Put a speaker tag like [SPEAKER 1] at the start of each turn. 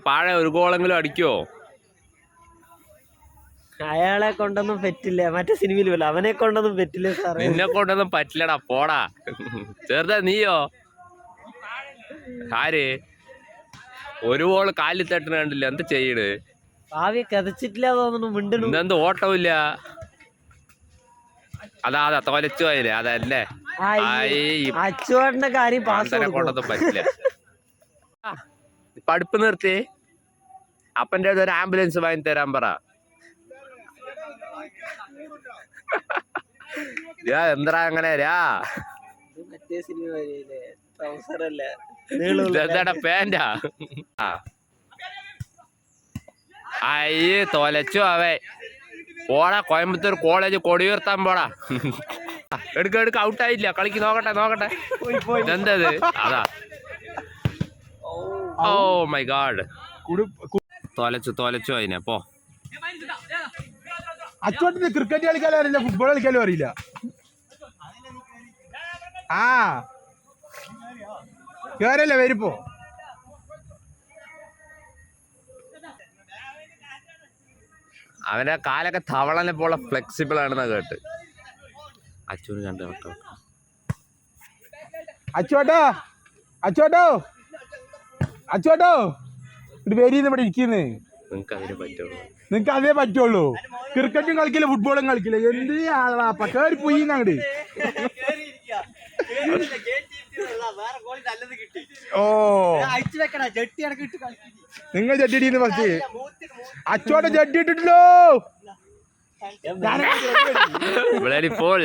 [SPEAKER 1] പാഴ ഒരു ഗോളെങ്കിലും അടിക്കുവോ?
[SPEAKER 2] അയാളെ കൊണ്ടൊന്നും പറ്റില്ല. മറ്റേ സിനിമയിൽ പോലെ അവനെ കൊണ്ടൊന്നും പറ്റില്ല സാറേ.
[SPEAKER 1] നിന്നെ കൊണ്ടൊന്നും പറ്റില്ലടാ, പോടാ. ചെറുതാ നീയോ? ആര് ഒരു ഗോള് കാലിൽ തട്ടുന്ന കണ്ടില്ല, എന്ത് ചെയ്യണ്?
[SPEAKER 2] ഭാവിയെ കഥച്ചിട്ടില്ല തോന്നുന്നു. മിണ്ടു
[SPEAKER 1] ഇന്നെന്ത് ഓട്ടമില്ല. അതാ തോലച്ചു പോയില്ലേ, അതല്ലേ
[SPEAKER 2] അച്ചുവേട്ടന്റെ കാര്യം
[SPEAKER 1] കൊണ്ടൊന്നും പറ്റില്ല. പഠിപ്പ് നിർത്തി. അപ്പൻ്റെ അടുത്ത് ഒരു ആംബുലൻസ് വാങ്ങി തരാൻ പറ. എന്താ അങ്ങനെ എന്താടാ പാൻറ്റാ? അയ്യേ തോലച്ചു അവേ. പോടാ, കോയമ്പത്തൂർ കോളേജ് കൊടിയുയർത്താൻ പോടാ. എടുക്ക ഔട്ടായില്ല. കളിക്ക് നോക്കട്ടെ. ഇതെന്തത്? അതാ. ഓ മൈ ഗാഡ്, തോലച്ചു അതിനെ. പോ.
[SPEAKER 3] അച്ചോട്ടിന് ക്രിക്കറ്റ് കളിക്കാനും അറിയില്ല, ഫുട്ബോൾ കളിക്കാനും അറിയില്ല. ആ കേറല്ലേ വരിപ്പോ.
[SPEAKER 1] അവന്റെ കാലൊക്കെ തവളനെ പോലെ ഫ്ലെക്സിബിൾ ആണെന്നാ കേട്ട്. അച്ഛന് കണ്ടു.
[SPEAKER 3] അച്ചോട്ടോ ഇത് പേരിന്ന് ഇവിടെ ഇരിക്കുന്നേ. നിങ്ങക്ക് അതേ പറ്റുള്ളൂ. ക്രിക്കറ്റും കളിക്കില്ല, ഫുട്ബോളും കളിക്കില്ല. എന്ത് ആളാ കേറി പോയി അങ്ങട്. ഓ നിങ്ങൾ ജഡ്ഡിന്ന് ഫസ്റ്റ്. അച്ചോട്ടെ ജഡ്ഡി ഇട്ടിട്ടല്ലോ.
[SPEAKER 1] ഇപ്പോൾ